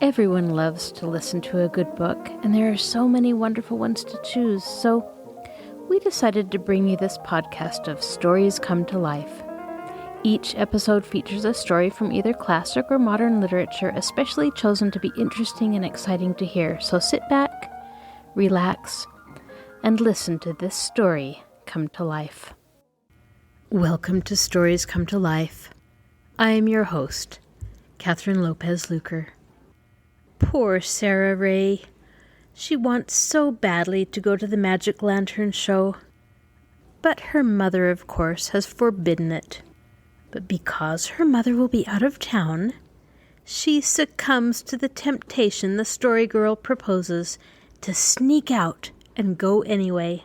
Everyone loves to listen to a good book, and there are so many wonderful ones to choose, so we decided to bring you this podcast of Stories Come to Life. Each episode features a story from either classic or modern literature, especially chosen to be interesting and exciting to hear. So sit back, relax, and listen to this story come to life. Welcome to Stories Come to Life. I am your host, Kathryn Lopez Luker. Poor Sara Ray. She wants so badly to go to the Magic Lantern show. But her mother, of course, has forbidden it. But because her mother will be out of town, she succumbs to the temptation the story girl proposes to sneak out and go anyway.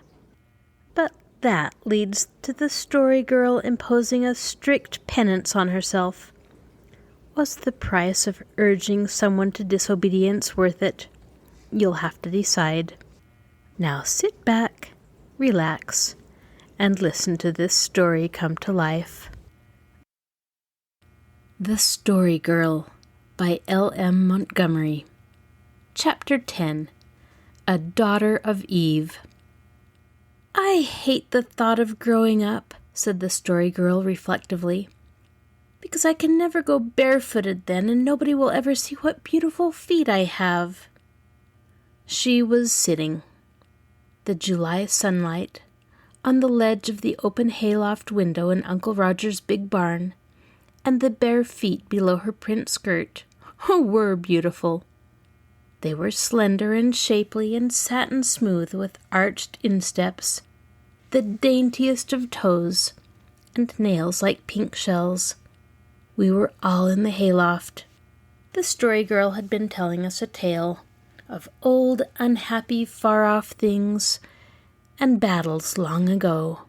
But that leads to the story girl imposing a strict penance on herself. Was the price of urging someone to disobedience worth it? You'll have to decide. Now sit back, relax, and listen to this story come to life. The Story Girl by L.M. Montgomery. Chapter 10. A Daughter of Eve. I hate the thought of growing up, said the story girl reflectively, because I can never go barefooted then, and nobody will ever see what beautiful feet I have. She was sitting, the July sunlight, on the ledge of the open hayloft window in Uncle Roger's big barn, and the bare feet below her print skirt were beautiful. They were slender and shapely and satin smooth with arched insteps, the daintiest of toes, and nails like pink shells. We were all in the hayloft. The story girl had been telling us a tale of old, unhappy, far-off things and battles long ago.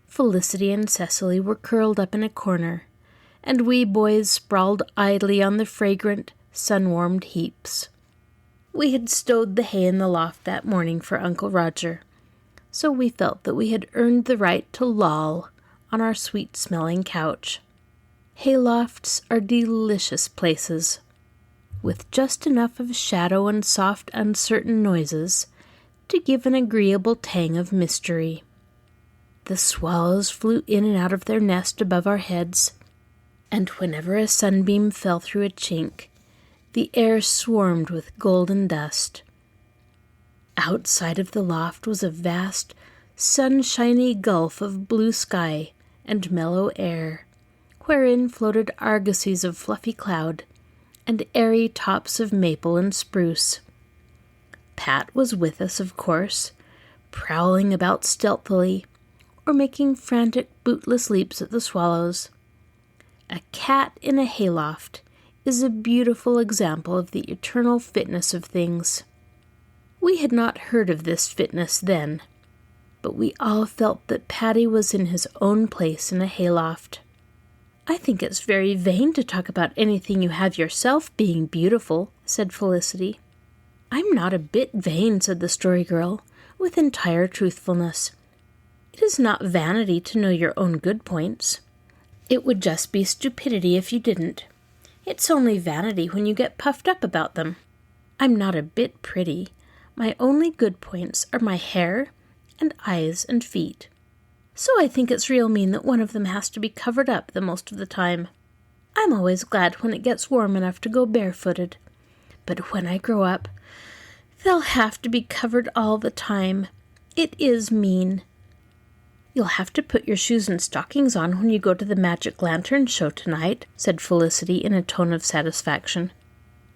Felicity and Cecily were curled up in a corner, and we boys sprawled idly on the fragrant, sun-warmed heaps. We had stowed the hay in the loft that morning for Uncle Roger, so we felt that we had earned the right to loll on our sweet-smelling couch. Haylofts are delicious places, with just enough of shadow and soft, uncertain noises to give an agreeable tang of mystery. The swallows flew in and out of their nest above our heads, and whenever a sunbeam fell through a chink, the air swarmed with golden dust. Outside of the loft was a vast, sunshiny gulf of blue sky and mellow air, wherein floated argosies of fluffy cloud and airy tops of maple and spruce. Pat was with us, of course, prowling about stealthily or making frantic bootless leaps at the swallows. A cat in a hayloft is a beautiful example of the eternal fitness of things. We had not heard of this fitness then, but we all felt that Patty was in his own place in a hayloft. I think it's very vain to talk about anything you have yourself being beautiful, said Felicity. I'm not a bit vain, said the story girl, with entire truthfulness. It is not vanity to know your own good points. It would just be stupidity if you didn't. It's only vanity when you get puffed up about them. I'm not a bit pretty. My only good points are my hair and eyes and feet. So I think it's real mean that one of them has to be covered up the most of the time. I'm always glad when it gets warm enough to go barefooted. But when I grow up, they'll have to be covered all the time. It is mean. You'll have to put your shoes and stockings on when you go to the Magic Lantern show tonight, said Felicity in a tone of satisfaction.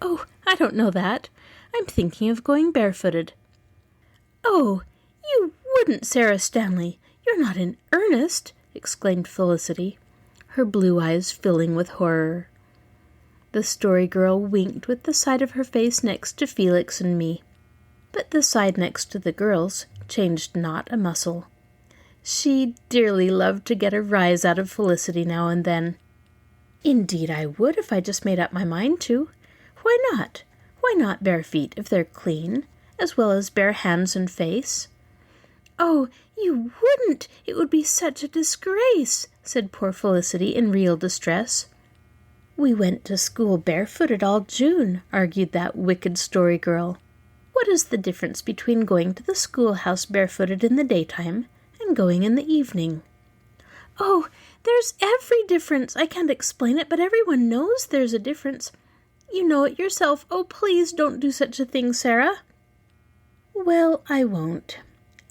Oh, I don't know that. I'm thinking of going barefooted. Oh, you wouldn't, Sarah Stanley. You're not in earnest, exclaimed Felicity, her blue eyes filling with horror. The story girl winked with the side of her face next to Felix and me, but the side next to the girls changed not a muscle. She dearly loved to get a rise out of Felicity now and then. Indeed I would if I just made up my mind to. Why not? Why not bare feet if they're clean, as well as bare hands and face? Oh, you wouldn't! It would be such a disgrace, said poor Felicity in real distress. "We went to school barefooted all June," argued that wicked story girl. "What is the difference between going to the schoolhouse barefooted in the daytime and going in the evening?" "Oh, there's every difference. I can't explain it, but everyone knows there's a difference. You know it yourself. Oh, please don't do such a thing, Sara." "Well, I won't.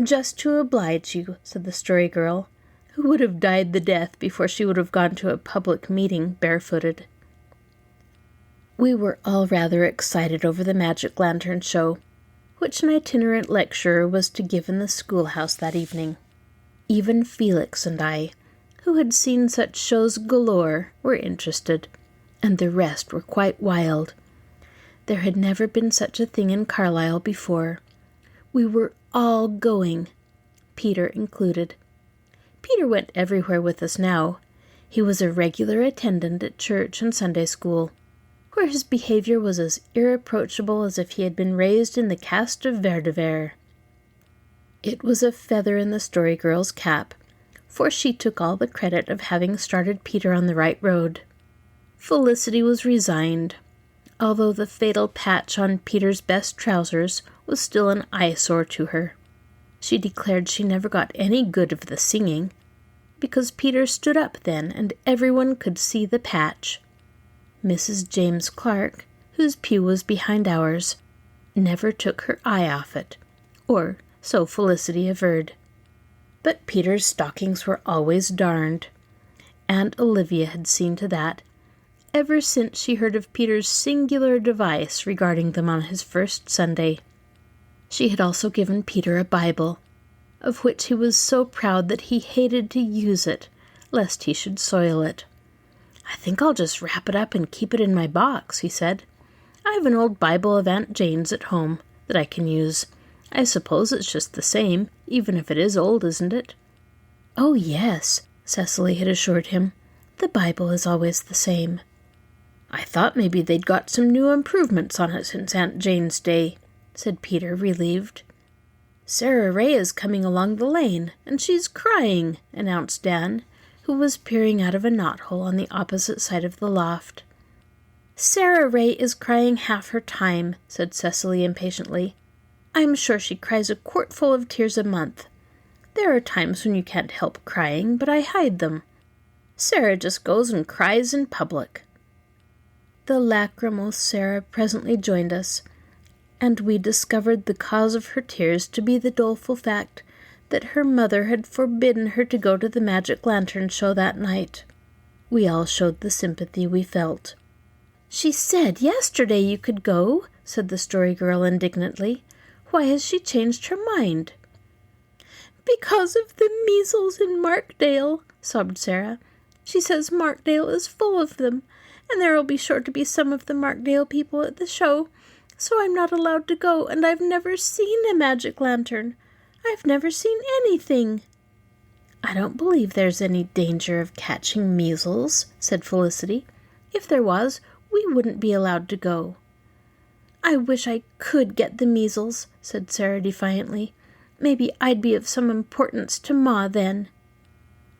Just to oblige you," said the story girl, who would have died the death before she would have gone to a public meeting barefooted. We were all rather excited over the magic lantern show, which an itinerant lecturer was to give in the schoolhouse that evening. Even Felix and I, who had seen such shows galore, were interested, and the rest were quite wild. There had never been such a thing in Carlisle before. We were all going, Peter included. Peter went everywhere with us now. He was a regular attendant at church and Sunday school, where his behavior was as irreproachable as if he had been raised in the caste of Verdever. It was a feather in the story girl's cap, for she took all the credit of having started Peter on the right road. Felicity was resigned, although the fatal patch on Peter's best trousers was still an eyesore to her. She declared she never got any good of the singing, because Peter stood up then and everyone could see the patch. Mrs. James Clark, whose pew was behind ours, never took her eye off it, or so Felicity averred. But Peter's stockings were always darned. Aunt Olivia had seen to that, ever since she heard of Peter's singular device regarding them on his first Sunday. She had also given Peter a Bible, of which he was so proud that he hated to use it, lest he should soil it. "I think I'll just wrap it up and keep it in my box," he said. "I have an old Bible of Aunt Jane's at home that I can use. I suppose it's just the same, even if it is old, isn't it?" "Oh, yes," Cecily had assured him. "The Bible is always the same." "I thought maybe they'd got some new improvements on it since Aunt Jane's day," said Peter, relieved. "Sara Ray is coming along the lane, and she's crying," announced Dan, who was peering out of a knothole on the opposite side of the loft. "Sara Ray is crying half her time," said Cecily impatiently. "I'm sure she cries a quartful of tears a month. There are times when you can't help crying, but I hide them. Sara just goes and cries in public." The lachrymose Sara presently joined us, and we discovered the cause of her tears to be the doleful fact that her mother had forbidden her to go to the magic lantern show that night. We all showed the sympathy we felt. "She said yesterday you could go," said the story girl indignantly. "Why has she changed her mind?" "Because of the measles in Markdale," sobbed Sara. "She says Markdale is full of them, and there will be sure to be some of the Markdale people at the show, so I'm not allowed to go, and I've never seen a magic lantern. I've never seen anything." "I don't believe there's any danger of catching measles," said Felicity. "If there was, we wouldn't be allowed to go." "I wish I could get the measles," said Sara defiantly. "Maybe I'd be of some importance to Ma then."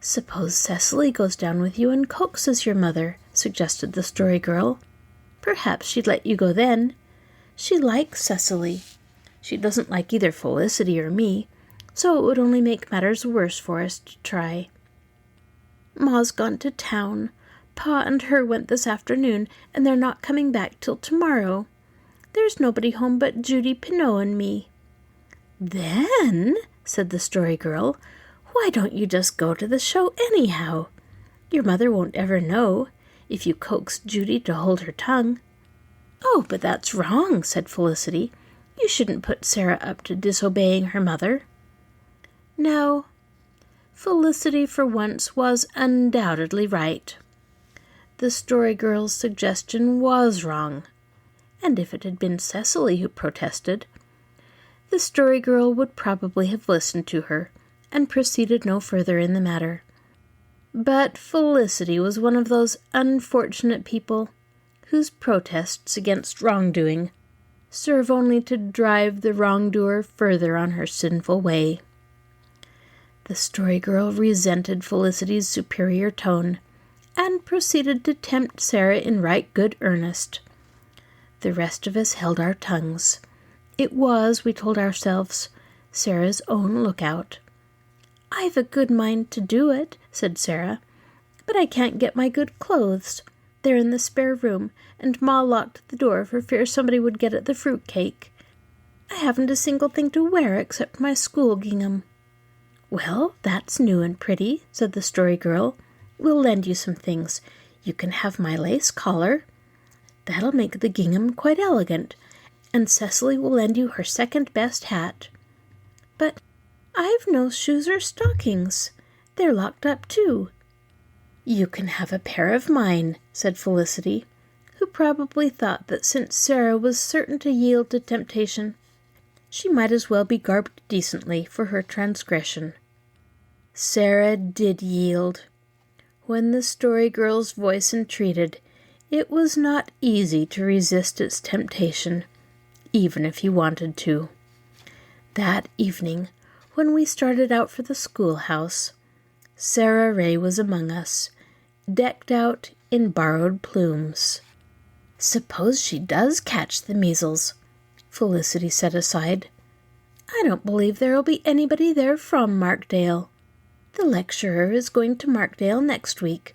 "Suppose Cecily goes down with you and coaxes your mother," suggested the story girl. "Perhaps she'd let you go then. She likes Cecily. She doesn't like either Felicity or me, so it would only make matters worse for us to try." "Ma's gone to town. Pa and her went this afternoon, and they're not coming back till tomorrow. There's nobody home but Judy Pineau and me." "Then," said the story girl, "why don't you just go to the show anyhow? Your mother won't ever know, if you coax Judy to hold her tongue." "Oh, but that's wrong," said Felicity. "You shouldn't put Sara up to disobeying her mother." Now, Felicity for once was undoubtedly right. The story girl's suggestion was wrong, and if it had been Cecily who protested, the story girl would probably have listened to her and proceeded no further in the matter. But Felicity was one of those unfortunate people whose protests against wrongdoing serve only to drive the wrongdoer further on her sinful way. The story girl resented Felicity's superior tone and proceeded to tempt Sara in right good earnest. The rest of us held our tongues. It was, we told ourselves, Sara's own lookout. "I've a good mind to do it," said Sara, "but I can't get my good clothes. They're in the spare room, and Ma locked the door for fear somebody would get at the fruit cake. I haven't a single thing to wear except my school gingham." "Well, that's new and pretty," said the Story Girl. "We'll lend you some things. You can have my lace collar. That'll make the gingham quite elegant, and Cecily will lend you her second-best hat." "But I've no shoes or stockings. They're locked up, too." "You can have a pair of mine," said Felicity, who probably thought that since Sara was certain to yield to temptation, she might as well be garbed decently for her transgression. Sara did yield. When the Story Girl's voice entreated, it was not easy to resist its temptation, even if you wanted to. That evening, when we started out for the schoolhouse, Sara Ray was among us, decked out in borrowed plumes. "Suppose she does catch the measles," Felicity said aside. "I don't believe there'll be anybody there from Markdale. The lecturer is going to Markdale next week.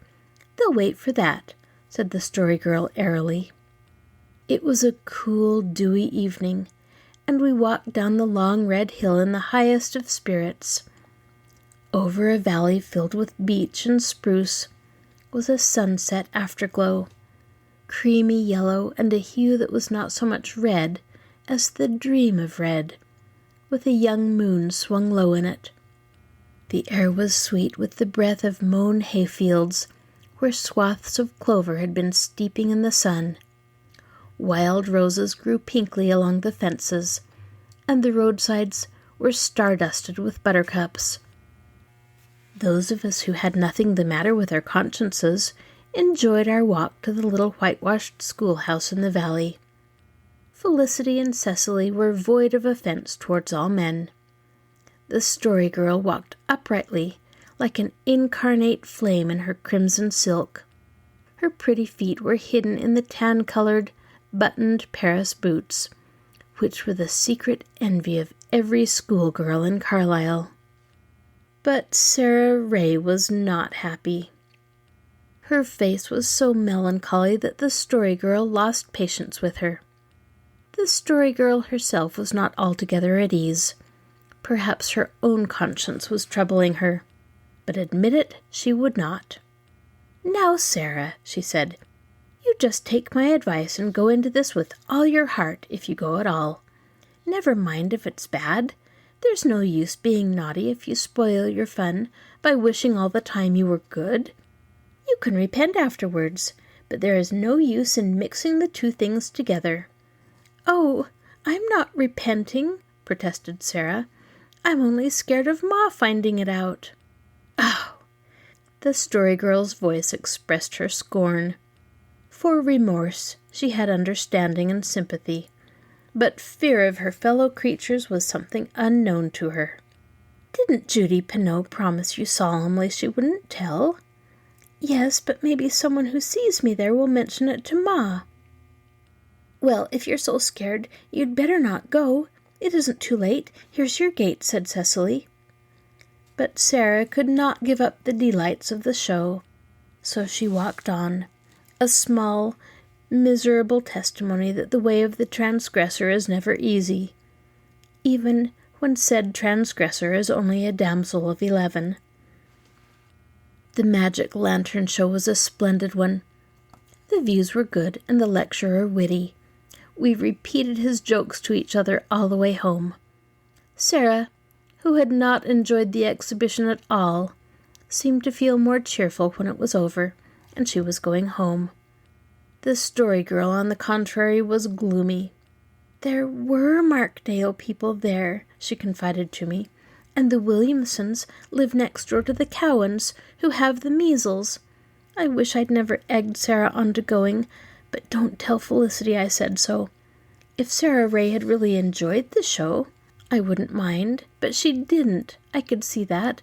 They'll wait for that," said the Story Girl airily. It was a cool, dewy evening, and we walked down the long red hill in the highest of spirits. Over a valley filled with beech and spruce was a sunset afterglow, creamy yellow and a hue that was not so much red as the dream of red, with a young moon swung low in it. The air was sweet with the breath of mown hayfields, where swaths of clover had been steeping in the sun. Wild roses grew pinkly along the fences, and the roadsides were star-dusted with buttercups. Those of us who had nothing the matter with our consciences enjoyed our walk to the little whitewashed schoolhouse in the valley. Felicity and Cecily were void of offense towards all men. The Story Girl walked uprightly, like an incarnate flame in her crimson silk. Her pretty feet were hidden in the tan-colored, buttoned Paris boots, which were the secret envy of every schoolgirl in Carlisle. But Sara Ray was not happy. Her face was so melancholy that the Story Girl lost patience with her. The Story Girl herself was not altogether at ease. Perhaps her own conscience was troubling her, but admit it she would not. "Now, Sara," she said, "you just take my advice and go into this with all your heart, if you go at all. Never mind if it's bad. There's no use being naughty if you spoil your fun by wishing all the time you were good. You can repent afterwards, but there is no use in mixing the two things together." "Oh, I'm not repenting," protested Sara. "I'm only scared of Ma finding it out." "Oh!" The Story Girl's voice expressed her scorn. For remorse she had understanding and sympathy, but fear of her fellow creatures was something unknown to her. "Didn't Judy Pineau promise you solemnly she wouldn't tell?" "Yes, but maybe someone who sees me there will mention it to Ma." "Well, if you're so scared, you'd better not go. It isn't too late. Here's your gate," said Cecily. But Sara could not give up the delights of the show, so she walked on, a small, miserable testimony that the way of the transgressor is never easy, even when said transgressor is only a damsel of 11. The magic lantern show was a splendid one. The views were good and the lecturer witty. We repeated his jokes to each other all the way home. Sara, who had not enjoyed the exhibition at all, seemed to feel more cheerful when it was over, and she was going home. The Story Girl, on the contrary, was gloomy. "There were Markdale people there," she confided to me, "and the Williamsons live next door to the Cowans, who have the measles. I wish I'd never egged Sara on to going, but don't tell Felicity I said so. If Sara Ray had really enjoyed the show, I wouldn't mind, but she didn't. I could see that.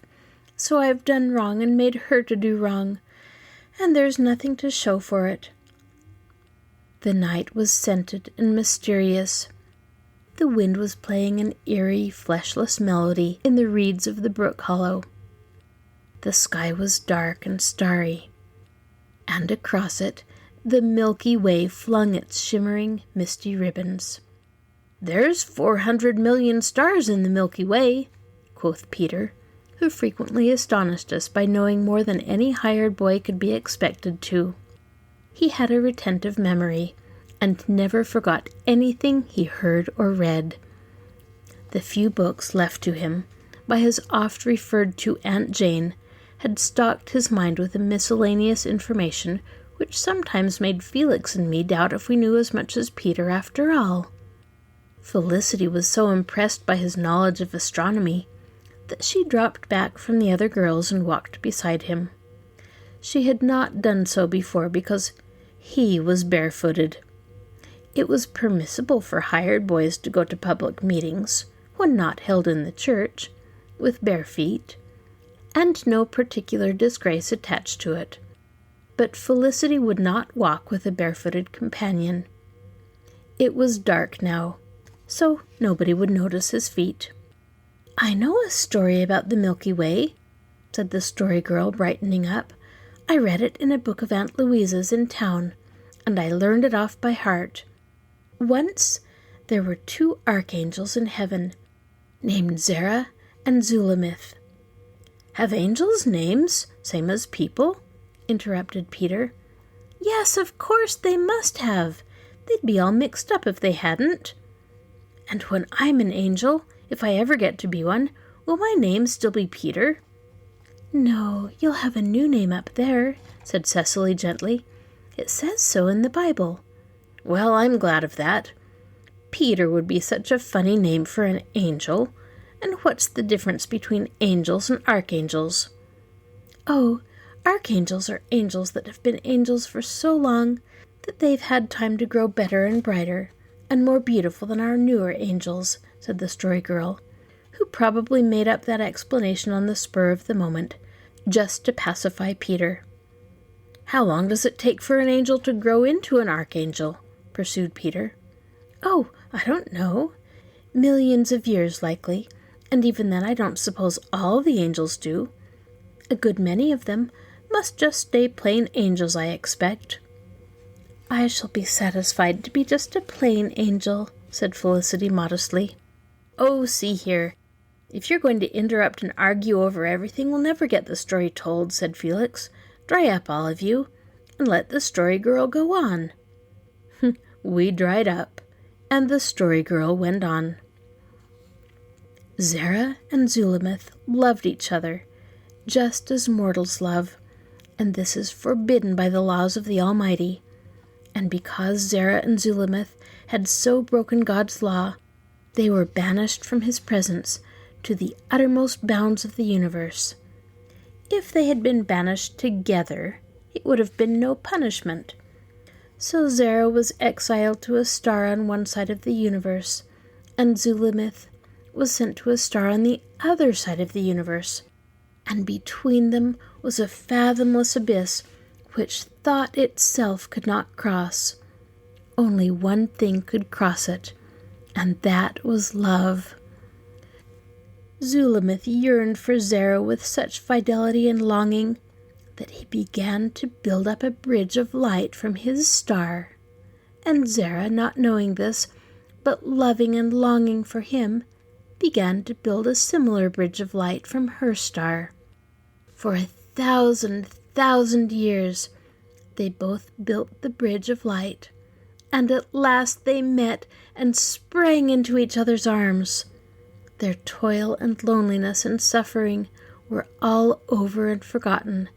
So I've done wrong and made her to do wrong. and there's nothing to show for it. The night was scented and mysterious. The wind was playing an eerie, fleshless melody in the reeds of the brook hollow. The sky was dark and starry, and across it the Milky Way flung its shimmering, misty ribbons. "There's 400 million stars in the Milky Way," quoth Peter, who frequently astonished us by knowing more than any hired boy could be expected to. He had a retentive memory, and never forgot anything he heard or read. The few books left to him by his oft-referred-to Aunt Jane had stocked his mind with a miscellaneous information which sometimes made Felix and me doubt if we knew as much as Peter after all. Felicity was so impressed by his knowledge of astronomy that she dropped back from the other girls and walked beside him. She had not done so before because he was barefooted. It was permissible for hired boys to go to public meetings, when not held in the church, with bare feet, and no particular disgrace attached to it. But Felicity would not walk with a barefooted companion. It was dark now, so nobody would notice his feet. "I know a story about the Milky Way," said the story girl, brightening up. "I read it in a book of Aunt Louisa's in town, and I learned it off by heart. Once there were 2 archangels in heaven, named Sara and Zulamith." "Have angels names, same as people?" interrupted Peter. "Yes, of course they must have. They'd be all mixed up if they hadn't. And when I'm an angel, if I ever get to be one, will my name still be Peter?" "No, you'll have a new name up there," said Cecily gently. "It says so in the Bible." "Well, I'm glad of that. Peter would be such a funny name for an angel. And what's the difference between angels and archangels?" "Oh, archangels are angels that have been angels for so long that they've had time to grow better and brighter and more beautiful than our newer angels," said the story girl, who probably made up that explanation on the spur of the moment, just to pacify Peter. "How long does it take for an angel to grow into an archangel?" pursued Peter. "Oh, I don't know. Millions of years, likely, and even then I don't suppose all the angels do. A good many of them must just stay plain angels, I expect." "I shall be satisfied to be just a plain angel," said Felicity modestly. "Oh, see here. If you're going to interrupt and argue over everything, we'll never get the story told," said Felix. "Dry up, all of you, and let the story girl go on." We dried up, and the story girl went on. Sara and Zulamith loved each other, just as mortals love, and this is forbidden by the laws of the Almighty. And because Sara and Zulamith had so broken God's law, they were banished from his presence to the uttermost bounds of the universe. If they had been banished together, it would have been no punishment. So Sara was exiled to a star on one side of the universe, and Zulamith was sent to a star on the other side of the universe, and between them was a fathomless abyss which thought itself could not cross. Only one thing could cross it, and that was love. Zulamith yearned for Sara with such fidelity and longing that he began to build up a bridge of light from his star, and Sara, not knowing this, but loving and longing for him, began to build a similar bridge of light from her star. For 1,000,000 years they both built the bridge of light, and at last they met and sprang into each other's arms. Their toil and loneliness and suffering were all over and forgotten,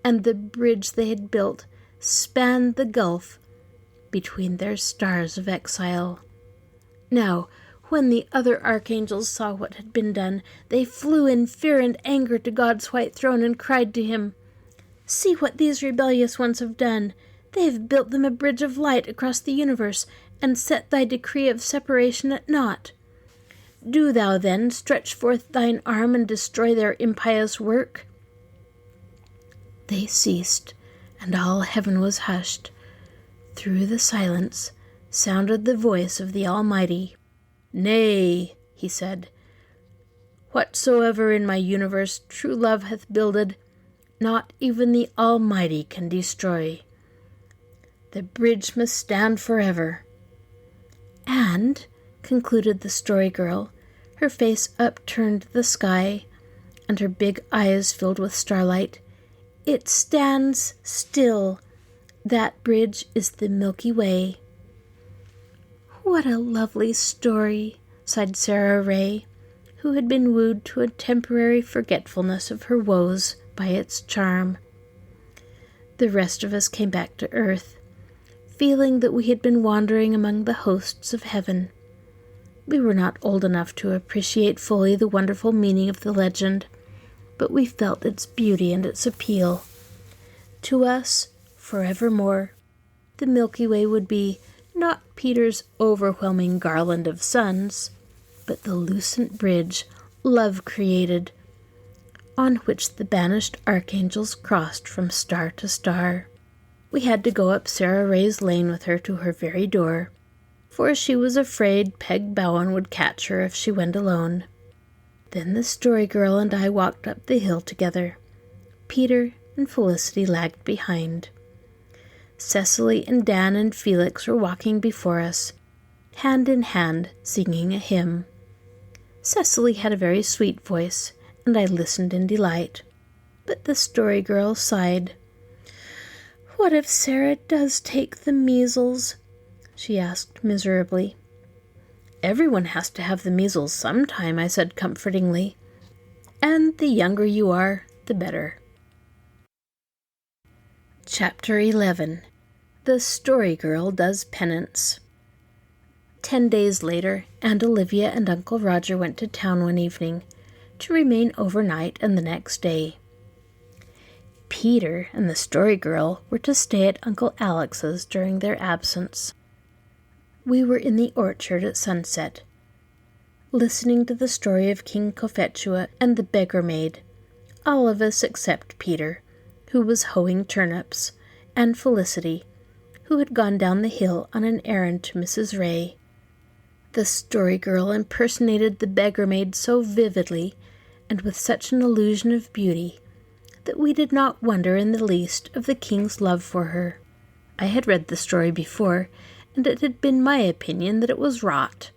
and the bridge they had built spanned the gulf between their stars of exile. Now, when the other archangels saw what had been done, they flew in fear and anger to God's white throne and cried to him, "See what these rebellious ones have done. They have built them a bridge of light across the universe and set thy decree of separation at naught. Do thou then stretch forth thine arm and destroy their impious work." They ceased, and all heaven was hushed. Through the silence sounded the voice of the Almighty. "Nay," he said, "whatsoever in my universe true love hath builded, not even the Almighty can destroy. The bridge must stand forever." And, concluded the Story Girl, her face upturned to the sky, and her big eyes filled with starlight, "it stands still. That bridge is the Milky Way." "What a lovely story," sighed Sara Ray, who had been wooed to a temporary forgetfulness of her woes by its charm. The rest of us came back to earth, feeling that we had been wandering among the hosts of heaven. We were not old enough to appreciate fully the wonderful meaning of the legend, but we felt its beauty and its appeal. To us, forevermore, the Milky Way would be not Peter's overwhelming garland of suns, but the lucent bridge love created, on which the banished archangels crossed from star to star. We had to go up Sara Ray's lane with her to her very door, for she was afraid Peg Bowen would catch her if she went alone. Then the Story Girl and I walked up the hill together. Peter and Felicity lagged behind. Cecily and Dan and Felix were walking before us, hand in hand, singing a hymn. Cecily had a very sweet voice, and I listened in delight. But the Story Girl sighed. "What if Sara does take the measles?" she asked miserably. "Everyone has to have the measles sometime," I said comfortingly. "And the younger you are, the better." Chapter 11. The Story Girl Does Penance. 10 days later, Aunt Olivia and Uncle Roger went to town one evening, to remain overnight and the next day. Peter and the Story Girl were to stay at Uncle Alex's during their absence. We were in the orchard at sunset, listening to the story of King Cophetua and the beggar maid, all of us except Peter, who was hoeing turnips, and Felicity, who had gone down the hill on an errand to Mrs. Ray. The Story Girl impersonated the beggar maid so vividly, and with such an illusion of beauty, that we did not wonder in the least of the king's love for her. I had read the story before, and it had been my opinion that it was rot.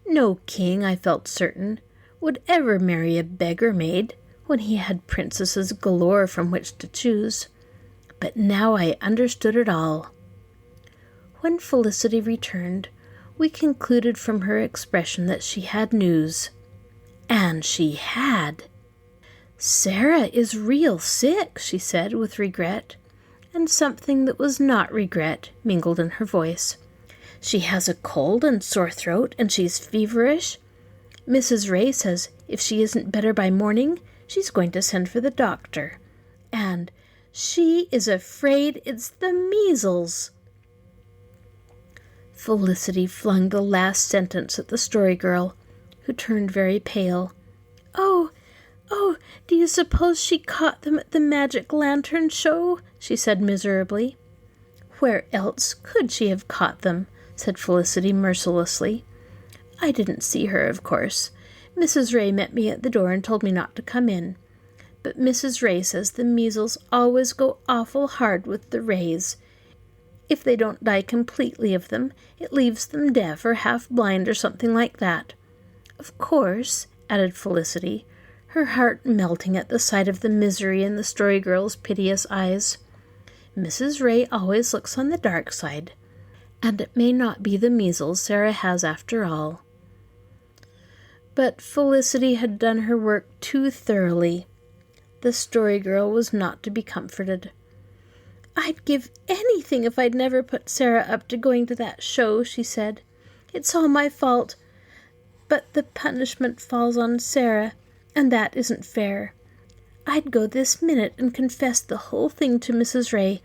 No king, I felt certain, would ever marry a beggar maid when he had princesses galore from which to choose. But now I understood it all. When Felicity returned, we concluded from her expression that she had news. And she had. "Sara is real sick," she said with regret, and something that was not regret mingled in her voice. "She has a cold and sore throat, and she's feverish. Mrs. Ray says if she isn't better by morning, she's going to send for the doctor. And she is afraid it's the measles." Felicity flung the last sentence at the Story Girl, who turned very pale. Oh, do you suppose she caught them at the magic lantern show?" she said miserably. "Where else could she have caught them?" said Felicity mercilessly. "I didn't see her, of course. Mrs. Ray met me at the door and told me not to come in. But Mrs. Ray says the measles always go awful hard with the Rays. If they don't die completely of them, it leaves them deaf or half blind or something like that. Of course," added Felicity, her heart melting at the sight of the misery in the Story Girl's piteous eyes, "Mrs. Ray always looks on the dark side, and it may not be the measles Sara has after all." But Felicity had done her work too thoroughly. The Story Girl was not to be comforted. "I'd give anything if I'd never put Sara up to going to that show," she said. "It's all my fault. But the punishment falls on Sara, and that isn't fair. I'd go this minute and confess the whole thing to Mrs. Ray,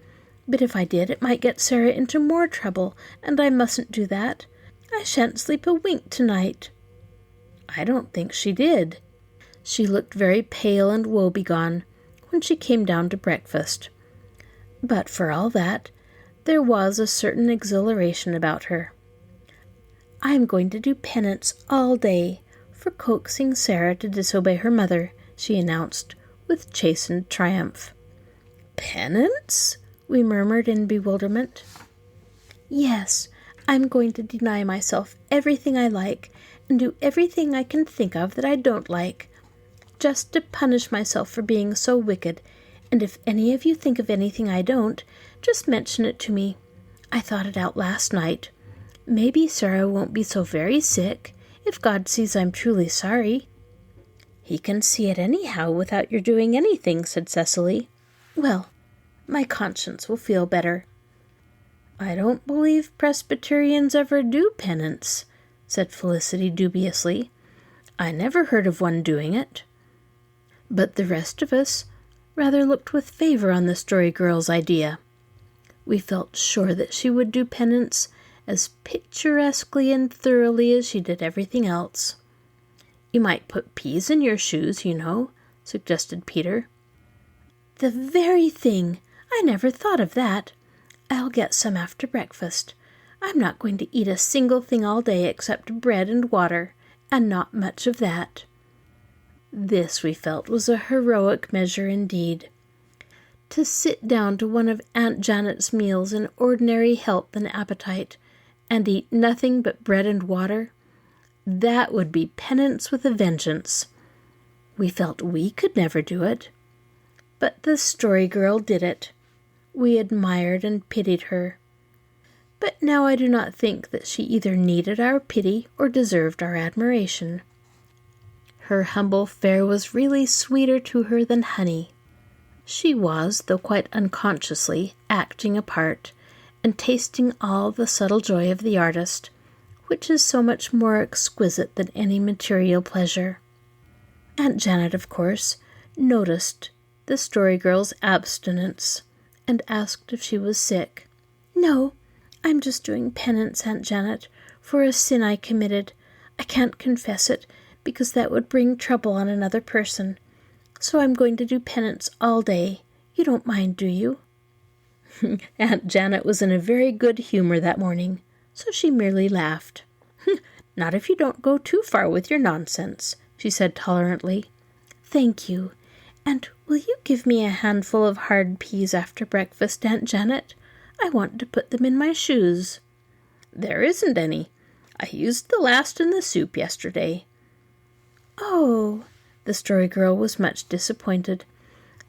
but if I did, it might get Sara into more trouble, and I mustn't do that. I shan't sleep a wink tonight." I don't think she did. She looked very pale and woebegone when she came down to breakfast. But for all that, there was a certain exhilaration about her. "I'm going to do penance all day for coaxing Sara to disobey her mother," she announced with chastened triumph. "Penance?" we murmured in bewilderment. "Yes, I'm going to deny myself everything I like and do everything I can think of that I don't like, just to punish myself for being so wicked, and if any of you think of anything I don't, just mention it to me. I thought it out last night. Maybe Sara won't be so very sick, if God sees I'm truly sorry." "He can see it anyhow without your doing anything," said Cecily. "Well, my conscience will feel better." "I don't believe Presbyterians ever do penance," said Felicity dubiously. "I never heard of one doing it." But the rest of us rather looked with favor on the Story Girl's idea. We felt sure that she would do penance as picturesquely and thoroughly as she did everything else. "You might put peas in your shoes, you know," suggested Peter. "The very thing! I never thought of that. I'll get some after breakfast. I'm not going to eat a single thing all day except bread and water, and not much of that." This, we felt, was a heroic measure indeed. To sit down to one of Aunt Janet's meals in ordinary health and appetite, and eat nothing but bread and water, that would be penance with a vengeance. We felt we could never do it. But the Story Girl did it. We admired and pitied her. But now I do not think that she either needed our pity or deserved our admiration. Her humble fare was really sweeter to her than honey. She was, though quite unconsciously, acting a part, and tasting all the subtle joy of the artist, which is so much more exquisite than any material pleasure. Aunt Janet, of course, noticed the Story Girl's abstinence, and asked if she was sick. "No, I'm just doing penance, Aunt Janet, for a sin I committed. I can't confess it, because that would bring trouble on another person. So I'm going to do penance all day. You don't mind, do you?" Aunt Janet was in a very good humor that morning, so she merely laughed. "Not if you don't go too far with your nonsense," she said tolerantly. "Thank you. And will you give me a handful of hard peas after breakfast, Aunt Janet? I want to put them in my shoes." "There isn't any. I used the last in the soup yesterday." "Oh," the Story Girl was much disappointed.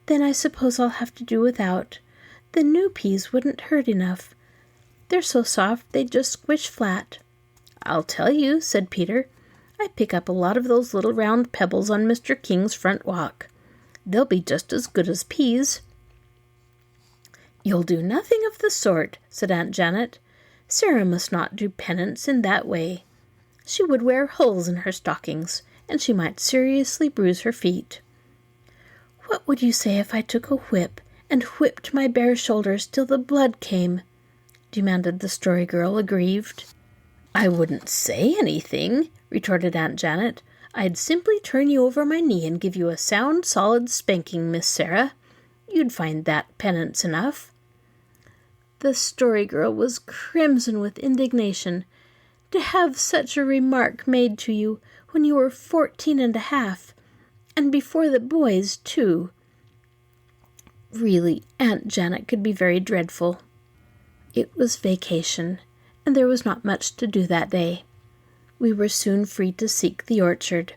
"Then I suppose I'll have to do without. The new peas wouldn't hurt enough. They're so soft they'd just squish flat." "I'll tell you," said Peter. "I pick up a lot of those little round pebbles on Mr. King's front walk. They'll be just as good as peas." "You'll do nothing of the sort," said Aunt Janet. "Sara must not do penance in that way. She would wear holes in her stockings, and she might seriously bruise her feet." "What would you say if I took a whip and whipped my bare shoulders till the blood came?" demanded the Story Girl, aggrieved. "I wouldn't say anything," retorted Aunt Janet. "I'd simply turn you over my knee and give you a sound, solid spanking, Miss Sara. You'd find that penance enough." The Story Girl was crimson with indignation. To have such a remark made to you when you were 14 and a half, and before the boys, too. Really, Aunt Janet could be very dreadful. It was vacation, and there was not much to do that day. We were soon free to seek the orchard,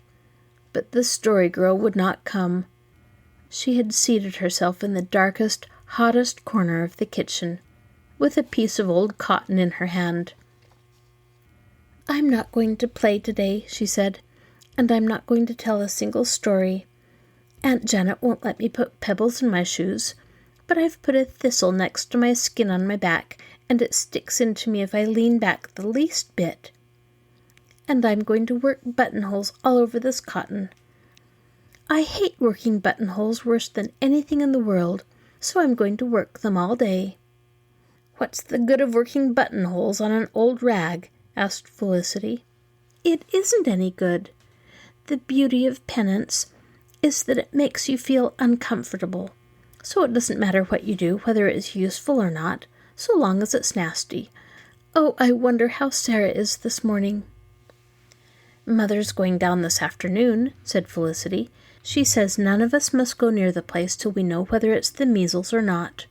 but the Story Girl would not come. She had seated herself in the darkest, hottest corner of the kitchen, with a piece of old cotton in her hand. "I'm not going to play today," she said, "and I'm not going to tell a single story. Aunt Janet won't let me put pebbles in my shoes, but I've put a thistle next to my skin on my back, and it sticks into me if I lean back the least bit. And I'm going to work buttonholes all over this cotton. I hate working buttonholes worse than anything in the world, so I'm going to work them all day." "What's the good of working buttonholes on an old rag?" asked Felicity. "It isn't any good. The beauty of penance is that it makes you feel uncomfortable. so it doesn't matter what you do, whether it's useful or not, so long as it's nasty. Oh, I wonder how Sara is this morning." "Mother's going down this afternoon," said Felicity. "She says none of us must go near the place till we know whether it's the measles or not."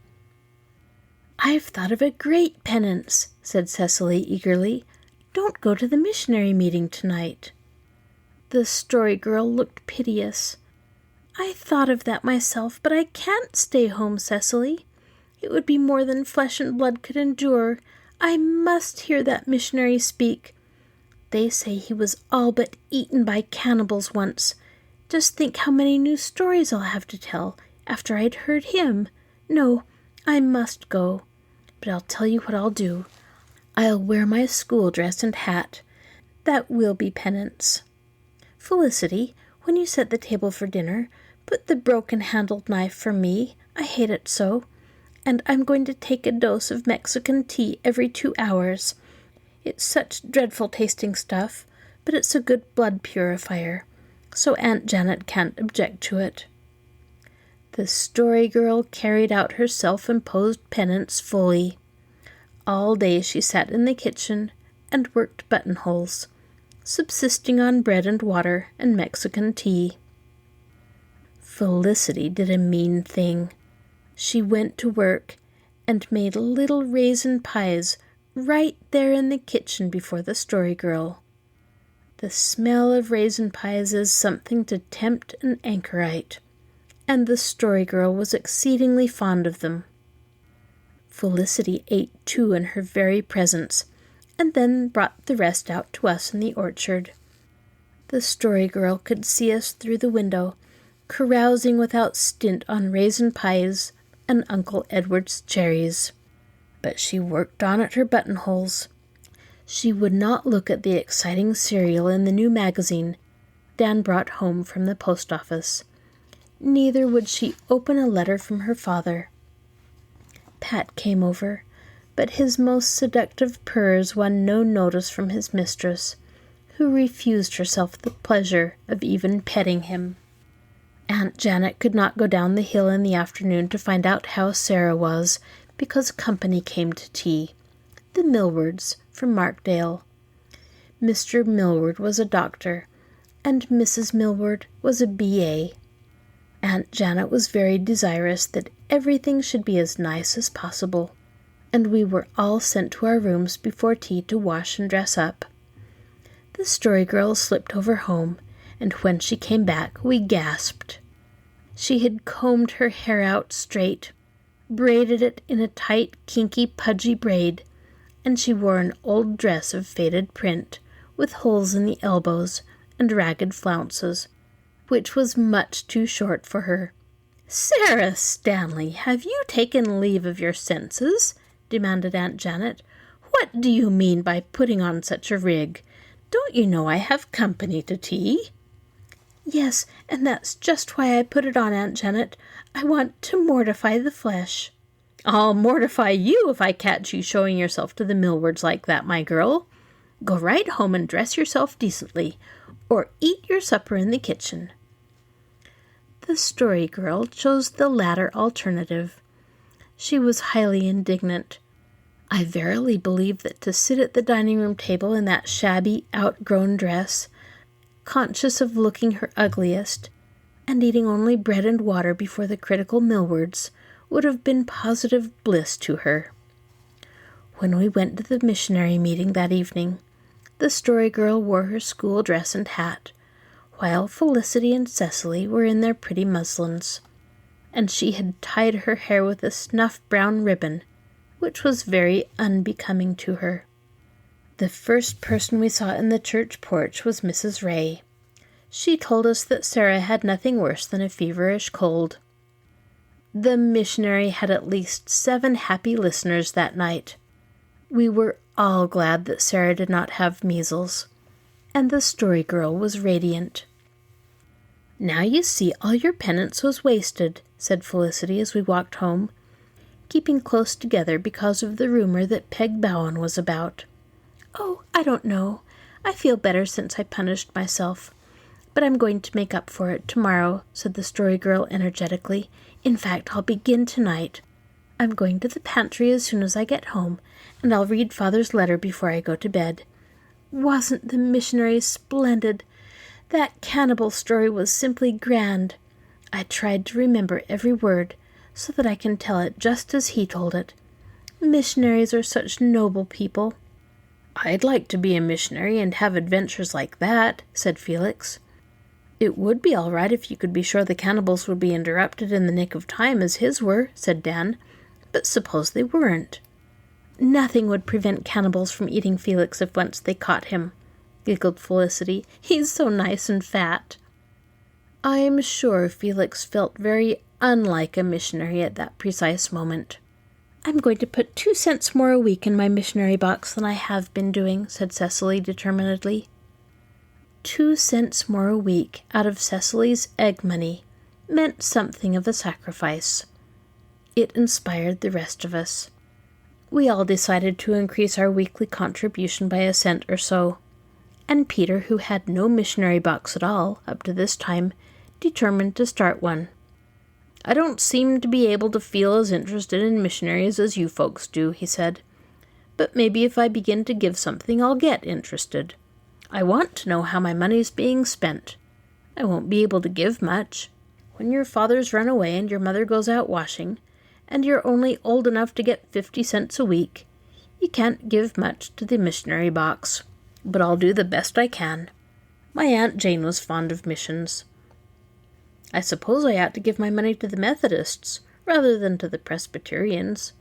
"I've thought of a great penance," said Cecily eagerly. "Don't go to the missionary meeting tonight." The Story Girl looked piteous. "I thought of that myself, but I can't stay home, Cecily. It would be more than flesh and blood could endure. I must hear that missionary speak. They say he was all but eaten by cannibals once. Just think how many new stories I'll have to tell after I'd heard him. No, I must go. But I'll tell you what I'll do. I'll wear my school dress and hat. That will be penance. Felicity, when you set the table for dinner, put the broken-handled knife for me. I hate it so. And I'm going to take a dose of Mexican tea every 2 hours. It's such dreadful-tasting stuff, but it's a good blood purifier, so Aunt Janet can't object to it." The Story Girl carried out her self-imposed penance fully. All day she sat in the kitchen and worked buttonholes, subsisting on bread and water and Mexican tea. Felicity did a mean thing. She went to work and made little raisin pies right there in the kitchen before the Story Girl. The smell of raisin pies is something to tempt an anchorite, and the Story Girl was exceedingly fond of them. Felicity ate 2 in her very presence, and then brought the rest out to us in the orchard. The Story Girl could see us through the window, carousing without stint on raisin pies and Uncle Edward's cherries. But she worked on at her buttonholes. She would not look at the exciting serial in the new magazine Dan brought home from the post office. Neither would she open a letter from her father. Pat came over, but his most seductive purrs won no notice from his mistress, who refused herself the pleasure of even petting him. Aunt Janet could not go down the hill in the afternoon to find out how Sara was, because company came to tea, the Millwards from Markdale. Mr. Millward was a doctor, and Mrs. Millward was a B.A. Aunt Janet was very desirous that everything should be as nice as possible, and we were all sent to our rooms before tea to wash and dress up. The Story Girl slipped over home, and when she came back we gasped. She had combed her hair out straight, braided it in a tight, kinky, pudgy braid, and she wore an old dress of faded print, with holes in the elbows and ragged flounces, which was much too short for her. "Sara Stanley, have you taken leave of your senses?" demanded Aunt Janet. "What do you mean by putting on such a rig? Don't you know I have company to tea?" "Yes, and that's just why I put it on, Aunt Janet. I want to mortify the flesh." "I'll mortify you if I catch you showing yourself to the Millwards like that, my girl. Go right home and dress yourself decently, or eat your supper in the kitchen." The Story Girl chose the latter alternative. She was highly indignant. I verily believe that to sit at the dining-room table in that shabby, outgrown dress, conscious of looking her ugliest, and eating only bread and water before the critical Millwards, would have been positive bliss to her. When we went to the missionary meeting that evening, the Story Girl wore her school dress and hat, while Felicity and Cecily were in their pretty muslins, and she had tied her hair with a snuff-brown ribbon, which was very unbecoming to her. The first person we saw in the church porch was Mrs. Ray. She told us that Sara had nothing worse than a feverish cold. The missionary had at least 7 happy listeners that night. We were all glad that Sara did not have measles, and the Story Girl was radiant. "Now you see all your penance was wasted," said Felicity as we walked home, keeping close together because of the rumor that Peg Bowen was about. "Oh, I don't know. I feel better since I punished myself. But I'm going to make up for it tomorrow," said the Story Girl energetically. In fact, I'll begin tonight. I'm going to the pantry as soon as I get home, and I'll read Father's letter before I go to bed. Wasn't the missionary splendid? That cannibal story was simply grand. I tried to remember every word, so that I can tell it just as he told it. Missionaries are such noble people." "I'd like to be a missionary and have adventures like that," said Felix. "It would be all right if you could be sure the cannibals would be interrupted in the nick of time as his were," said Dan. "But suppose they weren't?" "Nothing would prevent cannibals from eating Felix if once they caught him," giggled Felicity. "He's so nice and fat." I'm sure Felix felt very unlike a missionary at that precise moment. "I'm going to put 2 cents more a week in my missionary box than I have been doing," said Cecily determinedly. 2 cents more a week out of Cecily's egg money meant something of a sacrifice. It inspired the rest of us. We all decided to increase our weekly contribution by a cent or so, and Peter, who had no missionary box at all up to this time, determined to start one. "I don't seem to be able to feel as interested in missionaries as you folks do," he said. "But maybe if I begin to give something, I'll get interested. I want to know how my money's being spent. I won't be able to give much. When your father's run away and your mother goes out washing, and you're only old enough to get 50 cents a week, you can't give much to the missionary box. But I'll do the best I can. My Aunt Jane was fond of missions. I suppose I ought to give my money to the Methodists rather than to the Presbyterians."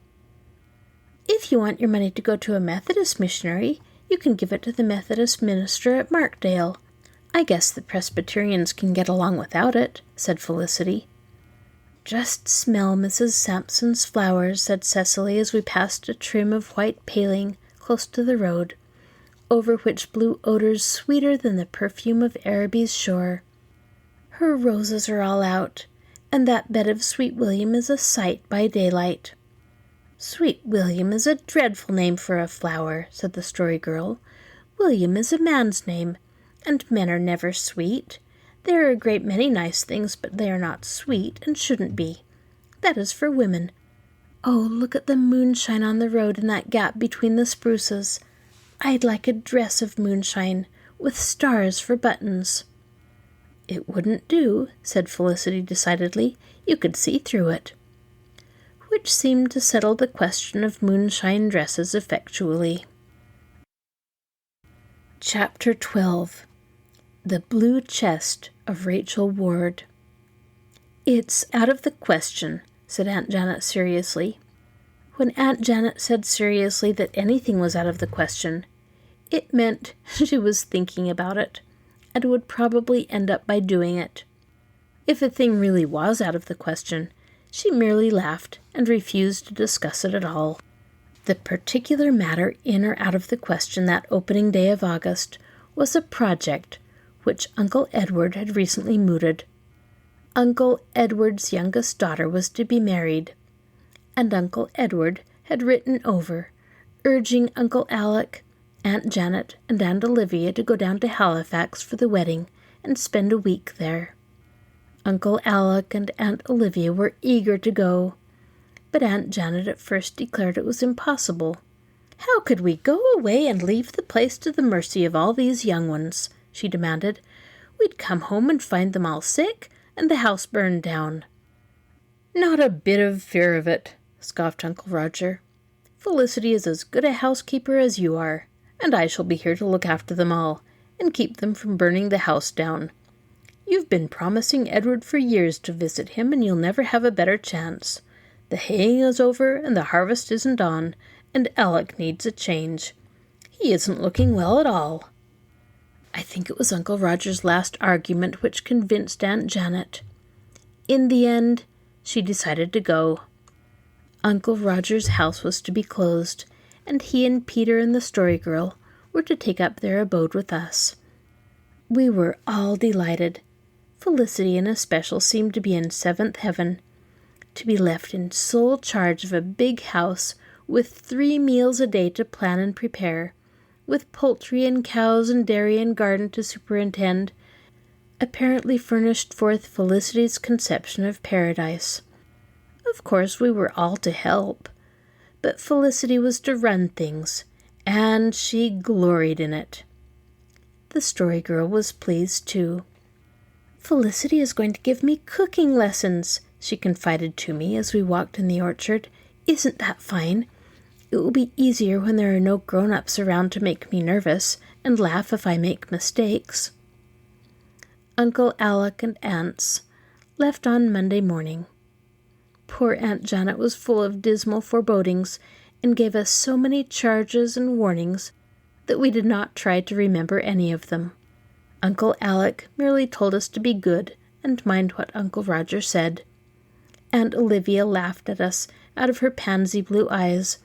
"If you want your money to go to a Methodist missionary, you can give it to the Methodist minister at Markdale. I guess the Presbyterians can get along without it," said Felicity. "Just smell Mrs. Sampson's flowers," said Cecily as we passed a trim of white paling close to the road, over which blew odors sweeter than the perfume of Araby's shore. "Her roses are all out, and that bed of Sweet William is a sight by daylight." "Sweet William is a dreadful name for a flower," said the Story Girl. "William is a man's name, and men are never sweet. There are a great many nice things, but they are not sweet and shouldn't be. That is for women. Oh, look at the moonshine on the road in that gap between the spruces. I'd like a dress of moonshine, with stars for buttons." "It wouldn't do," said Felicity decidedly. "You could see through it." Which seemed to settle the question of moonshine dresses effectually. Chapter 12. The Blue Chest of Rachel Ward. "It's out of the question," said Aunt Janet seriously. When Aunt Janet said seriously that anything was out of the question, it meant she was thinking about it, and would probably end up by doing it. If a thing really was out of the question, she merely laughed and refused to discuss it at all. The particular matter in or out of the question that opening day of August was a project which Uncle Edward had recently mooted. Uncle Edward's youngest daughter was to be married, and Uncle Edward had written over, urging Uncle Alec, Aunt Janet, and Aunt Olivia to go down to Halifax for the wedding and spend a week there. Uncle Alec and Aunt Olivia were eager to go, but Aunt Janet at first declared it was impossible. "How could we go away and leave the place to the mercy of all these young ones?" she demanded. "We'd come home and find them all sick, and the house burned down." "Not a bit of fear of it," scoffed Uncle Roger. "Felicity is as good a housekeeper as you are, and I shall be here to look after them all, and keep them from burning the house down. You've been promising Edward for years to visit him, and you'll never have a better chance. The haying is over, and the harvest isn't on, and Alec needs a change. He isn't looking well at all." I think it was Uncle Roger's last argument which convinced Aunt Janet. In the end, she decided to go. Uncle Roger's house was to be closed, and he and Peter and the Story Girl were to take up their abode with us. We were all delighted. Felicity in especial seemed to be in seventh heaven. To be left in sole charge of a big house with 3 meals a day to plan and prepare, with poultry and cows and dairy and garden to superintend, apparently furnished forth Felicity's conception of paradise. Of course, we were all to help, but Felicity was to run things, and she gloried in it. The Story Girl was pleased, too. "Felicity is going to give me cooking lessons," she confided to me as we walked in the orchard. "Isn't that fine? It will be easier when there are no grown-ups around to make me nervous and laugh if I make mistakes." Uncle Alec and aunts left on Monday morning. Poor Aunt Janet was full of dismal forebodings and gave us so many charges and warnings that we did not try to remember any of them. Uncle Alec merely told us to be good and mind what Uncle Roger said. Aunt Olivia laughed at us out of her pansy blue eyes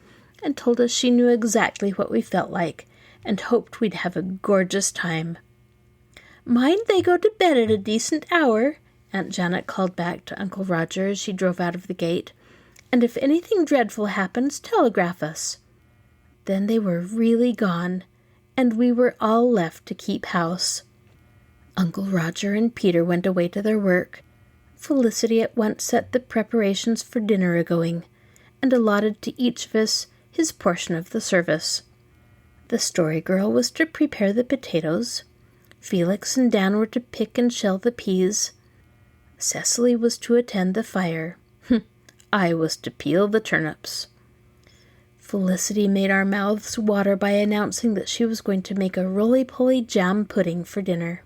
and told us she knew exactly what we felt like and hoped we'd have a gorgeous time. "Mind they go to bed at a decent hour," Aunt Janet called back to Uncle Roger as she drove out of the gate, "and if anything dreadful happens, telegraph us." Then they were really gone, and we were all left to keep house. Uncle Roger and Peter went away to their work. Felicity at once set the preparations for dinner a-going, and allotted to each of us his portion of the service. The Story Girl was to prepare the potatoes. Felix and Dan were to pick and shell the peas. Cecily was to attend the fire. I was to peel the turnips. Felicity made our mouths water by announcing that she was going to make a roly-poly jam pudding for dinner.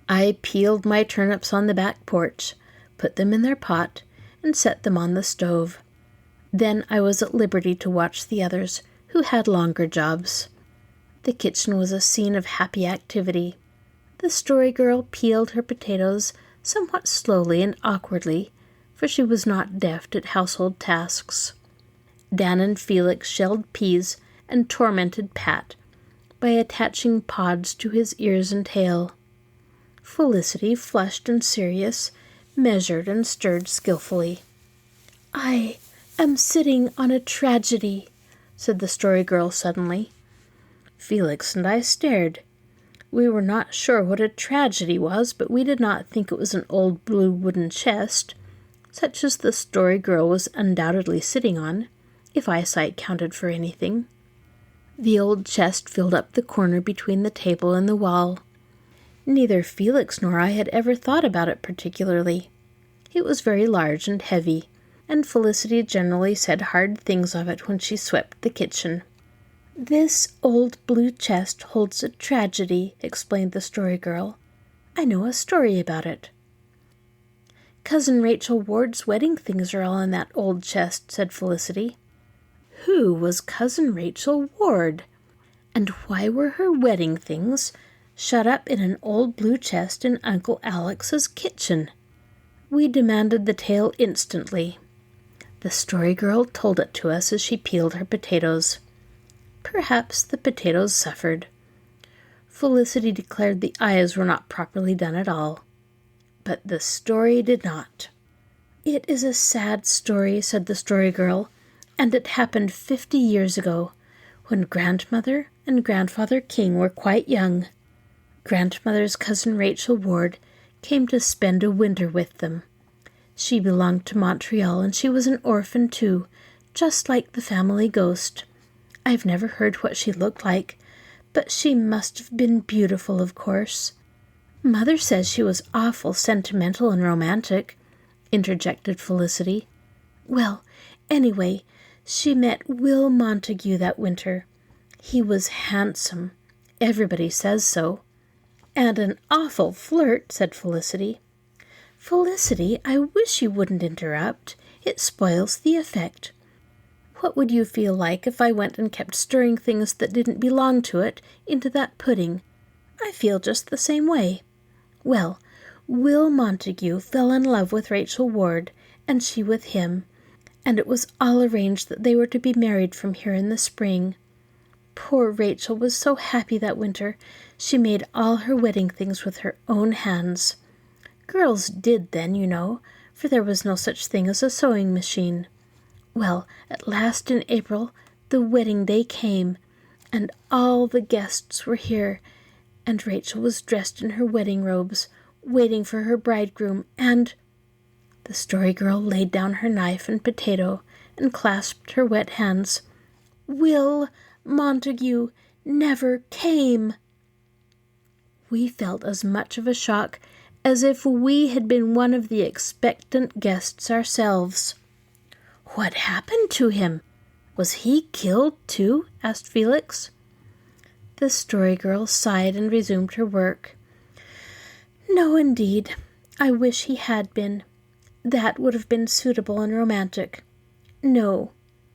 I peeled my turnips on the back porch, put them in their pot, and set them on the stove. Then I was at liberty to watch the others, who had longer jobs. The kitchen was a scene of happy activity. The Story Girl peeled her potatoes somewhat slowly and awkwardly, for she was not deft at household tasks. Dan and Felix shelled peas and tormented Pat by attaching pods to his ears and tail. Felicity, flushed and serious, measured and stirred skillfully. "I am sitting on a tragedy," said the Story Girl suddenly. Felix and I stared. We were not sure what a tragedy was, but we did not think it was an old blue wooden chest, such as the Story Girl was undoubtedly sitting on, if eyesight counted for anything. The old chest filled up the corner between the table and the wall. Neither Felix nor I had ever thought about it particularly. It was very large and heavy, and Felicity generally said hard things of it when she swept the kitchen. "This old blue chest holds a tragedy," explained the Story Girl. "I know a story about it." "Cousin Rachel Ward's wedding things are all in that old chest," said Felicity. Who was Cousin Rachel Ward? And why were her wedding things shut up in an old blue chest in Uncle Alex's kitchen? We demanded the tale instantly. The Story Girl told it to us as she peeled her potatoes. Perhaps the potatoes suffered. Felicity declared the eyes were not properly done at all. But the story did not. "It is a sad story," said the Story Girl, "and it happened 50 years ago, when Grandmother and Grandfather King were quite young. Grandmother's cousin Rachel Ward came to spend a winter with them. She belonged to Montreal, and she was an orphan too, just like the family ghost. I've never heard what she looked like, but she must have been beautiful, of course. Mother says she was awful sentimental and romantic," interjected Felicity. "Well, anyway, she met Will Montague that winter. He was handsome. Everybody says so." "And an awful flirt," said Felicity. "Felicity, I wish you wouldn't interrupt. It spoils the effect. What would you feel like if I went and kept stirring things that didn't belong to it into that pudding? I feel just the same way. Well, Will Montague fell in love with Rachel Ward, and she with him, and it was all arranged that they were to be married from here in the spring. Poor Rachel was so happy that winter. She made all her wedding things with her own hands. Girls did then, you know, for there was no such thing as a sewing machine. Well, at last in April, the wedding day came, and all the guests were here, and Rachel was dressed in her wedding robes, waiting for her bridegroom, and—" The Story Girl laid down her knife and potato and clasped her wet hands. "Will Montague never came." We felt as much of a shock as if we had been one of the expectant guests ourselves. "What happened to him? Was he killed too?" asked Felix. The Story Girl sighed and resumed her work. "No, indeed. I wish he had been. That would have been suitable and romantic. No,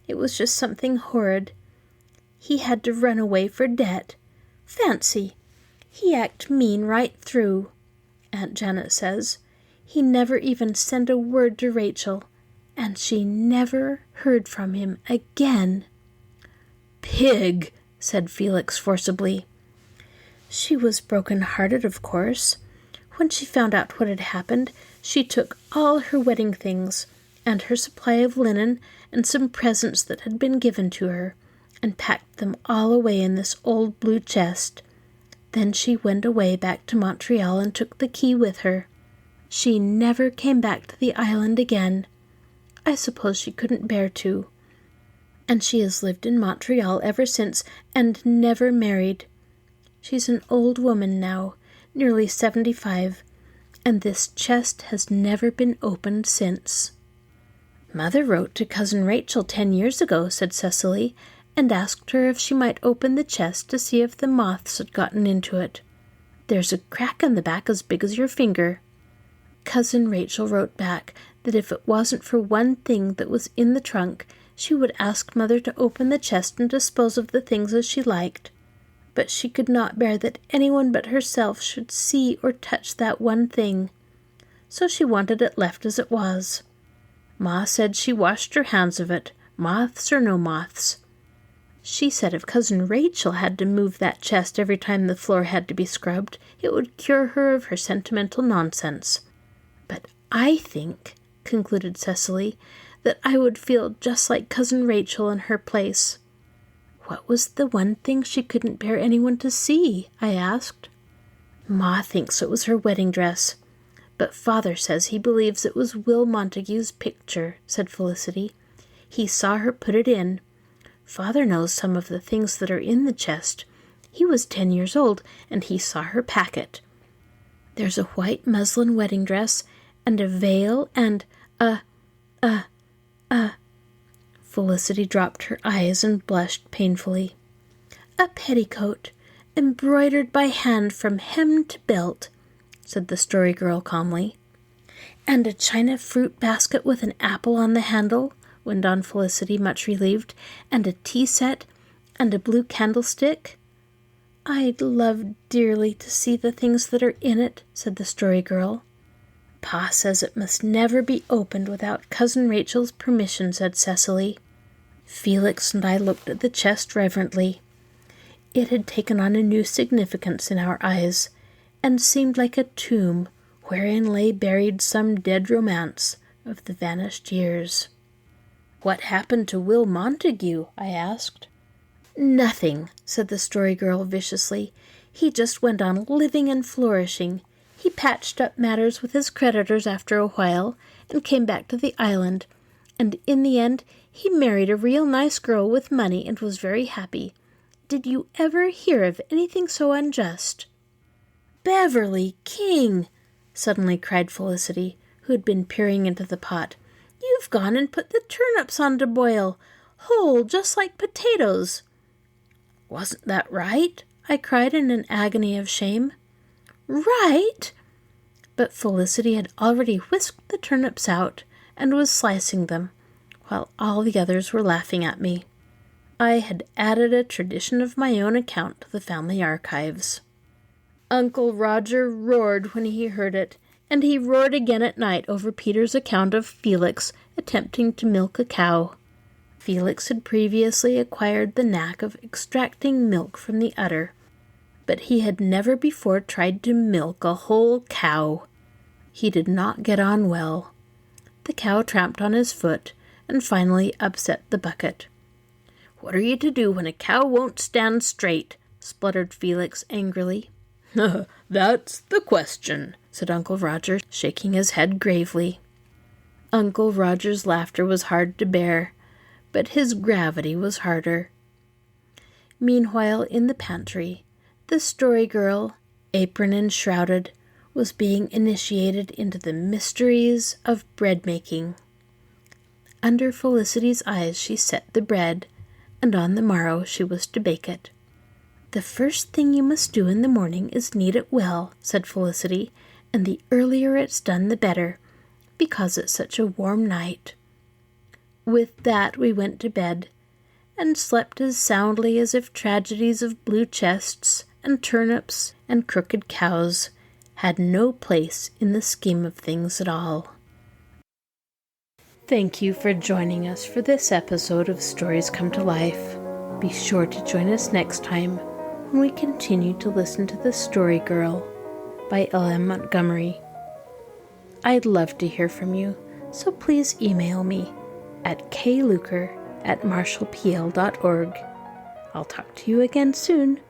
it was just something horrid. He had to run away for debt. Fancy! He acted mean right through. Aunt Janet says he never even sent a word to Rachel, and she never heard from him again." "Pig!" said Felix forcibly. "She was broken-hearted, of course. When she found out what had happened, she took all her wedding things, and her supply of linen, and some presents that had been given to her, and packed them all away in this old blue chest. Then she went away back to Montreal and took the key with her. She never came back to the island again. I suppose she couldn't bear to. And she has lived in Montreal ever since, and never married. She's an old woman now, nearly 75, and this chest has never been opened since." "Mother wrote to Cousin Rachel 10 years ago," said Cecily, "and asked her if she might open the chest to see if the moths had gotten into it. There's a crack in the back as big as your finger." Cousin Rachel wrote back that if it wasn't for one thing that was in the trunk, she would ask Mother to open the chest and dispose of the things as she liked. But she could not bear that anyone but herself should see or touch that one thing. So she wanted it left as it was. Ma said she washed her hands of it, moths or no moths. She said if Cousin Rachel had to move that chest every time the floor had to be scrubbed, it would cure her of her sentimental nonsense. But I think, concluded Cecily, that I would feel just like Cousin Rachel in her place. "What was the one thing she couldn't bear anyone to see?" I asked. "Ma thinks it was her wedding dress, but Father says he believes it was Will Montague's picture," said Felicity. "He saw her put it in. Father knows some of the things that are in the chest. He was 10 years old, and he saw her pack it. There's a white muslin wedding dress, and a veil, and Felicity dropped her eyes and blushed painfully. "A petticoat, embroidered by hand from hem to belt," said the Story Girl calmly. "And a china fruit basket with an apple on the handle," went on Felicity, much relieved, "and a tea set, and a blue candlestick." "I'd love dearly to see the things that are in it," said the Story Girl. "Pa says it must never be opened without Cousin Rachel's permission," said Cecily. Felix and I looked at the chest reverently. It had taken on a new significance in our eyes, and seemed like a tomb wherein lay buried some dead romance of the vanished years. "What happened to Will Montague?" I asked. "Nothing," said the Story Girl viciously. "He just went on living and flourishing. He patched up matters with his creditors after a while, and came back to the island, and in the end he married a real nice girl with money and was very happy. Did you ever hear of anything so unjust?" "Beverly King!" suddenly cried Felicity, who had been peering into the pot. "You've gone and put the turnips on to boil, whole, just like potatoes." "Wasn't that right?" I cried in an agony of shame. "Right?" But Felicity had already whisked the turnips out and was slicing them, while all the others were laughing at me. I had added a tradition of my own account to the family archives. Uncle Roger roared when he heard it, and he roared again at night over Peter's account of Felix attempting to milk a cow. Felix had previously acquired the knack of extracting milk from the udder, but he had never before tried to milk a whole cow. He did not get on well. The cow tramped on his foot and finally upset the bucket. "What are you to do when a cow won't stand straight?" spluttered Felix angrily. "That's the question," said Uncle Roger, shaking his head gravely. Uncle Roger's laughter was hard to bear, but his gravity was harder. Meanwhile, in the pantry, the Story Girl, apron enshrouded, was being initiated into the mysteries of bread-making. Under Felicity's eyes she set the bread, and on the morrow she was to bake it. "The first thing you must do in the morning is knead it well," said Felicity, "and the earlier it's done the better, because it's such a warm night." With that we went to bed, and slept as soundly as if tragedies of blue chests and turnips and crooked cows had no place in the scheme of things at all. Thank you for joining us for this episode of Stories Come to Life. Be sure to join us next time when we continue to listen to The Story Girl by L.M. Montgomery. I'd love to hear from you, so please email me at kluker@marshallpl.org. I'll talk to you again soon.